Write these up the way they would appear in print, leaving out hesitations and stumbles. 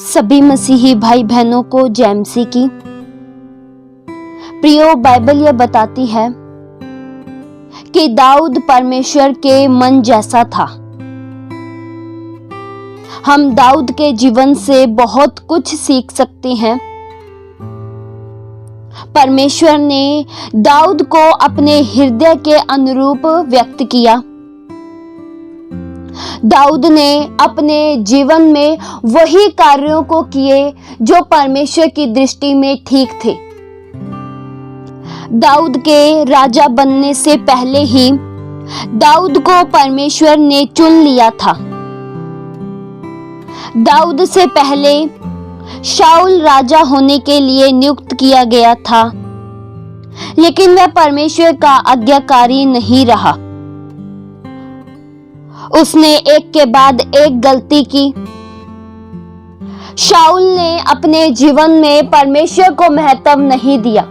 सभी मसीही भाई बहनों को जय मसीह की। प्रियो, बाइबल यह बताती है कि दाऊद परमेश्वर के मन जैसा था। हम दाऊद के जीवन से बहुत कुछ सीख सकते हैं। परमेश्वर ने दाऊद को अपने हृदय के अनुरूप व्यक्त किया। दाऊद ने अपने जीवन में वही कार्यों को किए जो परमेश्वर की दृष्टि में ठीक थे। दाऊद के राजा बनने से पहले ही दाऊद को परमेश्वर ने चुन लिया था। दाऊद से पहले शाऊल राजा होने के लिए नियुक्त किया गया था, लेकिन वह परमेश्वर का आज्ञाकारी नहीं रहा। उसने एक के बाद एक गलती की। शाऊल ने अपने जीवन में परमेश्वर को महत्व नहीं दिया।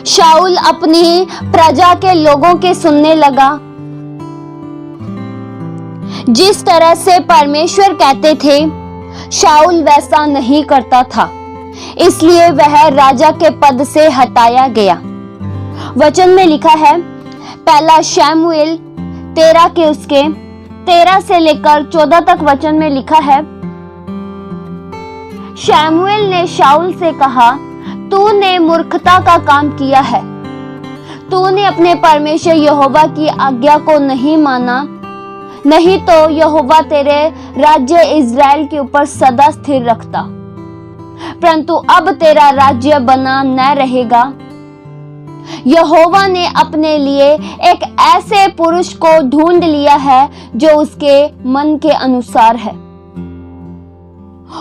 शाऊल अपनी प्रजा के लोगों के सुनने लगा। जिस तरह से परमेश्वर कहते थे, शाऊल वैसा नहीं करता था, इसलिए वह राजा के पद से हटाया गया। वचन में लिखा है, पहला शमूएल 13 से लेकर 14 तक वचन में लिखा है, शमूएल ने शाऊल से कहा, तूने मूर्खता का काम किया है। तूने अपने परमेश्वर यहोवा की आज्ञा को नहीं माना, नहीं तो यहोवा तेरे राज्य इज़राइल के ऊपर सदा स्थिर रखता, परंतु अब तेरा राज्य बना न रहेगा। यहोवा ने अपने लिए एक ऐसे पुरुष को ढूंढ लिया है जो उसके मन के अनुसार है,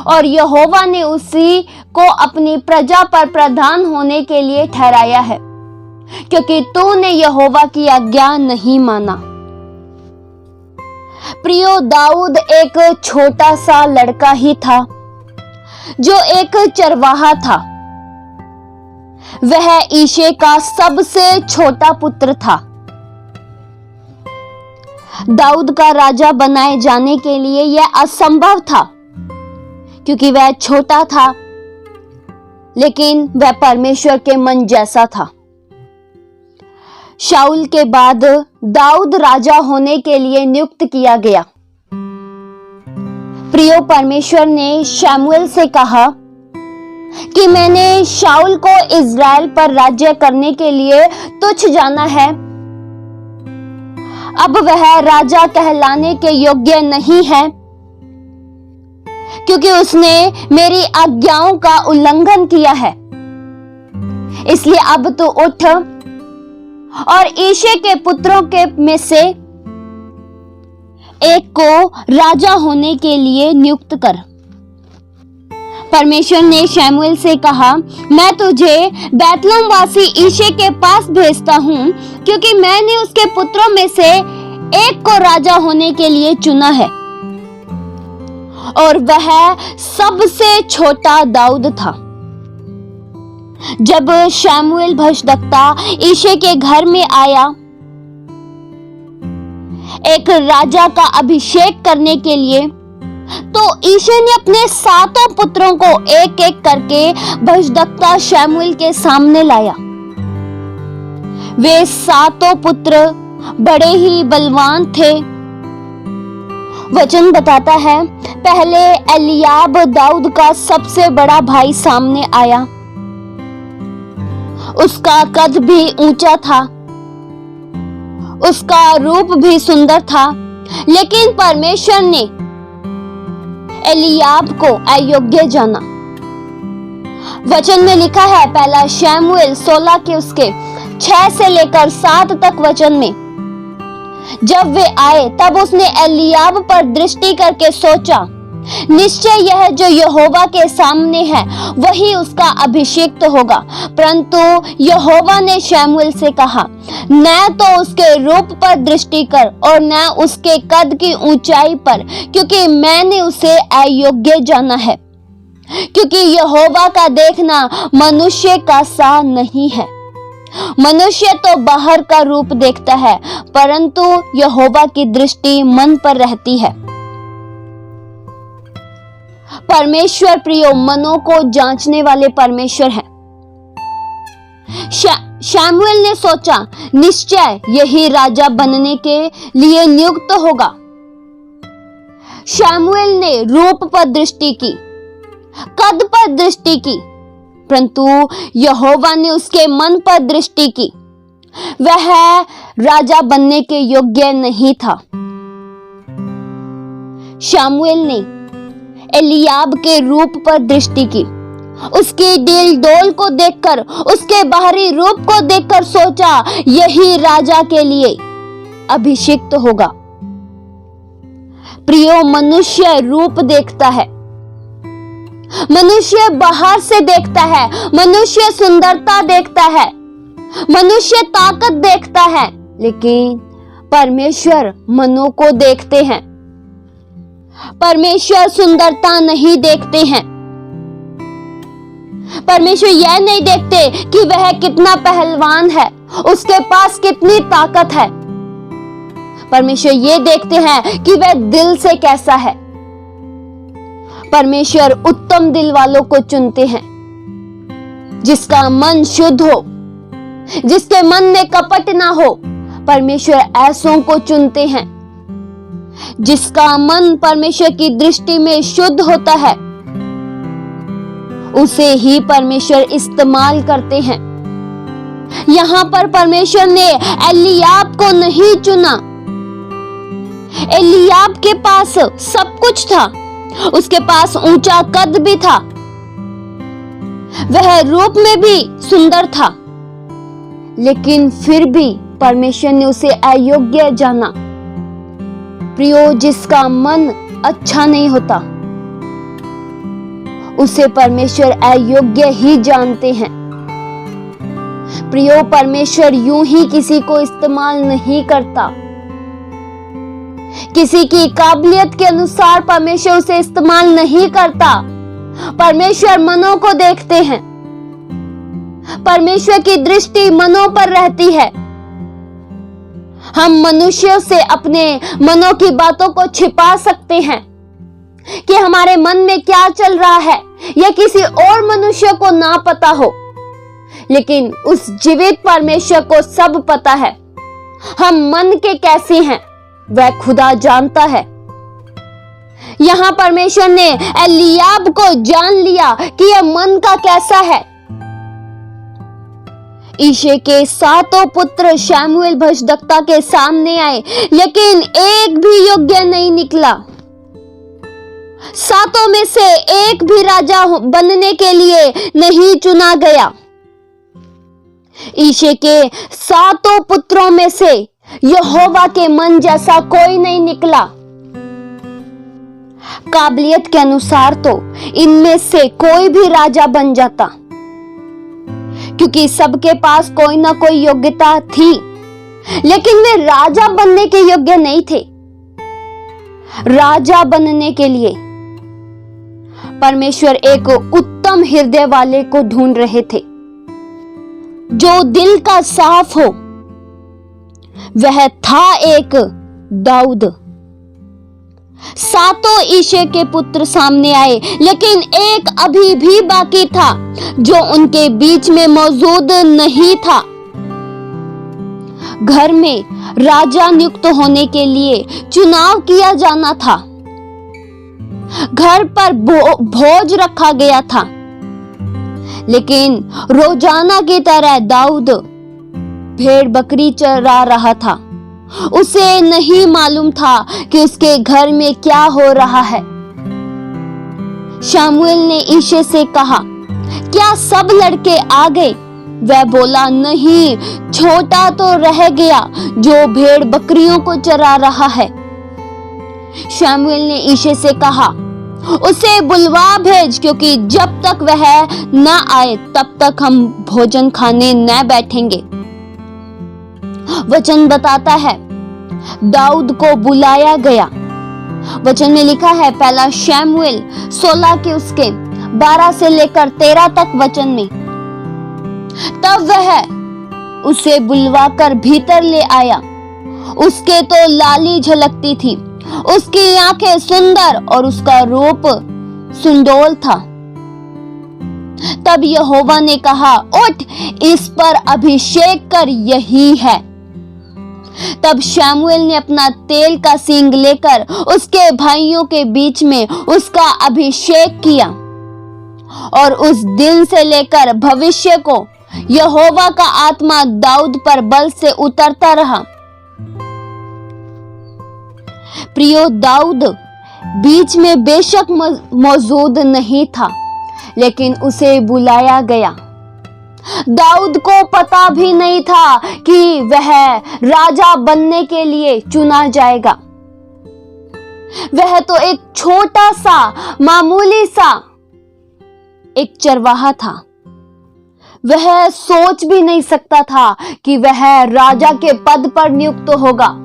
और यहोवा ने उसी को अपनी प्रजा पर प्रधान होने के लिए ठहराया है, क्योंकि तूने यहोवा की आज्ञा नहीं माना। प्रियो, दाऊद एक छोटा सा लड़का ही था जो एक चरवाहा था। वह ईशे का सबसे छोटा पुत्र था। दाऊद का राजा बनाए जाने के लिए यह असंभव था, क्योंकि वह छोटा था, लेकिन वह परमेश्वर के मन जैसा था। शाऊल के बाद दाऊद राजा होने के लिए नियुक्त किया गया। प्रियो, परमेश्वर ने शमूएल से कहा कि मैंने शाऊल को इज़राइल पर राज्य करने के लिए तुच्छ जाना है। अब वह राजा कहलाने के योग्य नहीं है, क्योंकि उसने मेरी आज्ञाओं का उल्लंघन किया है। इसलिए अब तू उठ और ईशे के पुत्रों के में से एक को राजा होने के लिए नियुक्त कर। परमेश्वर ने शमूएल से कहा, मैं तुझे बैतलहम वासी ईशे के पास भेजता हूं, क्योंकि मैंने उसके पुत्रों में से एक को राजा होने के लिए चुना है, और वह सबसे छोटा दाऊद था। जब शमूएल भविष्यद्वक्ता ईशे के घर में आया एक राजा का अभिषेक करने के लिए, तो ईशे ने अपने 7 पुत्रों को एक एक करके भविष्यद्वक्ता शमूएल के सामने लाया। वे 7 पुत्र बड़े ही बलवान थे। वचन बताता है, पहले एलियाब दाऊद का सबसे बड़ा भाई सामने आया। उसका कद भी ऊंचा था, उसका रूप भी सुंदर था, लेकिन परमेश्वर ने एलियाब को अयोग्य जाना। वचन में लिखा है, पहला शमूएल 16 के उसके 6 से लेकर 7 तक वचन में, जब वे आए तब उसने एलियाब पर दृष्टि करके सोचा, निश्चय यह जो यहोवा के सामने है वही उसका अभिषेक होगा। परंतु यहोवा ने शमूएल से कहा, न तो उसके रूप पर दृष्टि कर और न उसके कद की ऊंचाई पर, क्योंकि मैंने उसे अयोग्य जाना है। क्योंकि यहोवा का देखना मनुष्य का सा नहीं है। मनुष्य तो बाहर का रूप देखता है, परंतु यहोवा की दृष्टि मन पर रहती है। परमेश्वर प्रियो मनों को जांचने वाले परमेश्वर है। शमूएल ने सोचा, निश्चय यही राजा बनने के लिए नियुक्त होगा। शमूएल ने रूप पर दृष्टि की, कद पर दृष्टि की, परंतु यहोवा ने उसके मन पर दृष्टि की। वह राजा बनने के योग्य नहीं था। शमूएल ने एलियाब के रूप पर दृष्टि की, उसके दिल डोल को देखकर, उसके बाहरी रूप को देखकर सोचा, यही राजा के लिए अभिषिक्त होगा। प्रियो, मनुष्य रूप देखता है, मनुष्य बाहर से देखता है, मनुष्य सुंदरता देखता है, मनुष्य ताकत देखता है, लेकिन परमेश्वर मनों को देखते हैं। परमेश्वर सुंदरता नहीं देखते हैं। परमेश्वर यह नहीं देखते कि वह कितना पहलवान है, उसके पास कितनी ताकत है। परमेश्वर ये देखते हैं कि वह दिल से कैसा है। परमेश्वर उत्तम दिल वालों को चुनते हैं, जिसका मन शुद्ध हो, जिसके मन में कपट ना हो। परमेश्वर ऐसों को चुनते हैं। जिसका मन परमेश्वर की दृष्टि में शुद्ध होता है, उसे ही परमेश्वर इस्तेमाल करते हैं। यहां पर परमेश्वर ने एलियाब को नहीं चुना। एलियाब के पास सब कुछ था, उसके पास ऊंचा कद भी था, वह रूप में भी सुंदर था, लेकिन फिर भी परमेश्वर ने उसे अयोग्य जाना। प्रियो, जिसका मन अच्छा नहीं होता, उसे परमेश्वर अयोग्य ही जानते हैं। प्रियो, परमेश्वर यूं ही किसी को इस्तेमाल नहीं करता। किसी की काबिलियत के अनुसार परमेश्वर उसे इस्तेमाल नहीं करता। परमेश्वर मनों को देखते हैं। परमेश्वर की दृष्टि मनों पर रहती है। हम मनुष्यों से अपने मनों की बातों को छिपा सकते हैं कि हमारे मन में क्या चल रहा है, यह किसी और मनुष्य को ना पता हो, लेकिन उस जीवित परमेश्वर को सब पता है। हम मन के कैसे हैं वह खुदा जानता है। यहां परमेश्वर ने एलियाब को जान लिया कि यह मन का कैसा है। ईशे के 7 पुत्र शमूएल भविष्यद्वक्ता के सामने आए, लेकिन एक भी योग्य नहीं निकला। 7 में से एक भी राजा बनने के लिए नहीं चुना गया। ईशे के 7 पुत्रों में से यहोवा के मन जैसा कोई नहीं निकला। काबिलियत के अनुसार तो इनमें से कोई भी राजा बन जाता, क्योंकि सबके पास कोई ना कोई योग्यता थी, लेकिन वे राजा बनने के योग्य नहीं थे। राजा बनने के लिए परमेश्वर एक उत्तम हृदय वाले को ढूंढ रहे थे, जो दिल का साफ हो। वह था एक दाऊद। 7 ईशे के पुत्र सामने आए, लेकिन एक अभी भी बाकी था जो उनके बीच में मौजूद नहीं था। घर में राजा नियुक्त होने के लिए चुनाव किया जाना था। घर पर भोज रखा गया था, लेकिन रोजाना की तरह दाऊद भेड़ बकरी चरा रहा था। उसे नहीं मालूम था कि उसके घर में क्या हो रहा है। शमूएल ने ईशे से कहा, क्या सब लड़के आ गए? वह बोला, नहीं, छोटा तो रह गया जो भेड़ बकरियों को चरा रहा है। शमूएल ने ईशे से कहा, उसे बुलवा भेज, क्योंकि जब तक वह न आए तब तक हम भोजन खाने न बैठेंगे। वचन बताता है दाऊद को बुलाया गया। वचन में लिखा है, पहला शमूएल 16 के उसके 12 से लेकर 13 तक वचन में। तब वह उसे बुलवाकर भीतर ले आया। उसके तो लाली झलकती थी, उसकी आंखें सुंदर और उसका रूप सुंडोल था। तब यहोवा ने कहा, उठ, इस पर अभिषेक कर, यही है। तब शमूएल ने अपना तेल का सींग लेकर उसके भाइयों के बीच में उसका अभिषेक किया, और उस दिन से लेकर भविष्य को यहोवा का आत्मा दाऊद पर बल से उतरता रहा। प्रियो, दाऊद बीच में बेशक मौजूद नहीं था, लेकिन उसे बुलाया गया। दाऊद को पता भी नहीं था कि वह राजा बनने के लिए चुना जाएगा। वह तो एक छोटा सा, मामूली सा एक चरवाहा था। वह सोच भी नहीं सकता था कि वह राजा के पद पर नियुक्त होगा।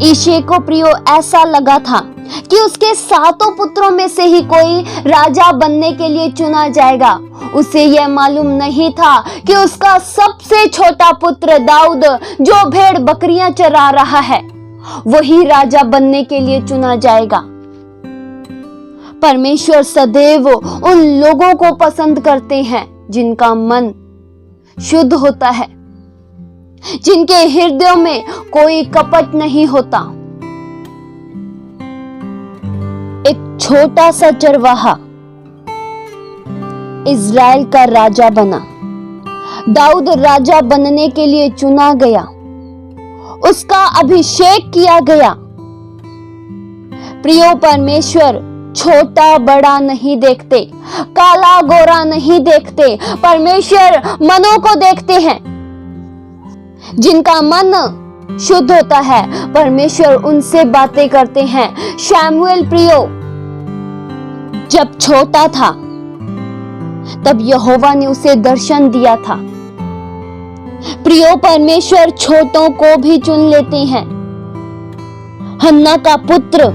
ईशे को प्रियो ऐसा लगा था कि उसके 7 पुत्रों में से ही कोई राजा बनने के लिए चुना जाएगा। उसे यह मालूम नहीं था कि उसका सबसे छोटा पुत्र दाऊद, जो भेड़ बकरियां चरा रहा है, वही राजा बनने के लिए चुना जाएगा। परमेश्वर सदैव उन लोगों को पसंद करते हैं जिनका मन शुद्ध होता है, जिनके हृदयों में कोई कपट नहीं होता। एक छोटा सा चरवाहा इज़राइल का राजा बना। दाऊद राजा बनने के लिए चुना गया, उसका अभिषेक किया गया। प्रियो, परमेश्वर छोटा बड़ा नहीं देखते, काला गोरा नहीं देखते। परमेश्वर मनों को देखते हैं। जिनका मन शुद्ध होता है, परमेश्वर उनसे बातें करते हैं। शमूएल प्रियो जब छोटा था, तब यहोवा ने उसे दर्शन दिया था। प्रियो, परमेश्वर छोटों को भी चुन लेते हैं। हन्ना का पुत्र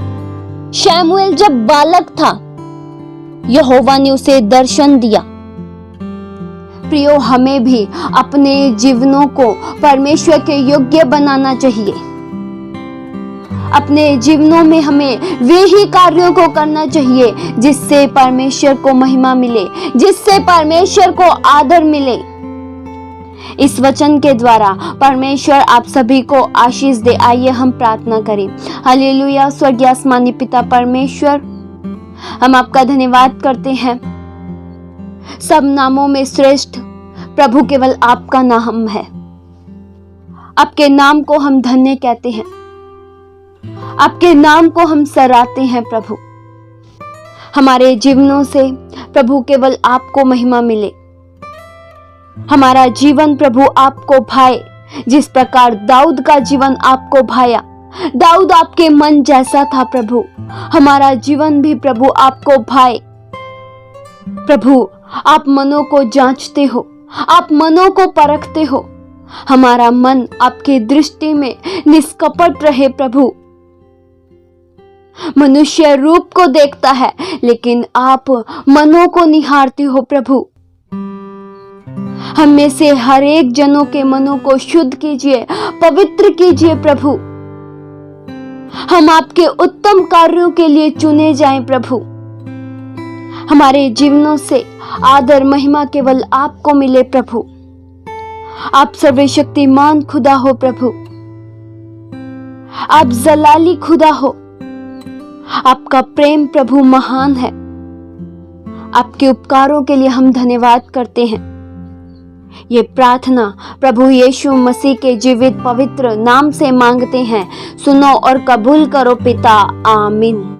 शमूएल जब बालक था, यहोवा ने उसे दर्शन दिया। प्रियो, हमें भी अपने जीवनों को परमेश्वर के योग्य बनाना चाहिए। अपने जीवनों में हमें वे ही कार्यों को करना चाहिए जिससे परमेश्वर को महिमा मिले, जिससे परमेश्वर को आदर मिले। इस वचन के द्वारा परमेश्वर आप सभी को आशीष दे। आइए हम प्रार्थना करें। हालेलुया। स्वर्गीय आसमानी पिता परमेश्वर, हम आपका धन्यवाद करते हैं। सब नामों में श्रेष्ठ प्रभु केवल आपका नाम है। आपके नाम को हम धन्य कहते हैं, आपके नाम को हम सराहते हैं। प्रभु, हमारे जीवनों से प्रभु केवल आपको महिमा मिले। हमारा जीवन प्रभु आपको भाए, जिस प्रकार दाऊद का जीवन आपको भाया। दाऊद आपके मन जैसा था प्रभु, हमारा जीवन भी प्रभु आपको भाए। प्रभु, आप मनों को जांचते हो, आप मनों को परखते हो। हमारा मन आपकी दृष्टि में निष्कपट रहे प्रभु। मनुष्य रूप को देखता है, लेकिन आप मनों को निहारते हो प्रभु। हम में से हर एक जनों के मनों को शुद्ध कीजिए, पवित्र कीजिए प्रभु। हम आपके उत्तम कार्यों के लिए चुने जाएं प्रभु। हमारे जीवनों से आदर महिमा केवल आपको मिले प्रभु। आप सर्वशक्तिमान खुदा हो प्रभु, आप जलाली खुदा हो। आपका प्रेम प्रभु महान है। आपके उपकारों के लिए हम धन्यवाद करते हैं। ये प्रार्थना प्रभु यीशु मसीह के जीवित पवित्र नाम से मांगते हैं। सुनो और कबूल करो पिता। आमीन।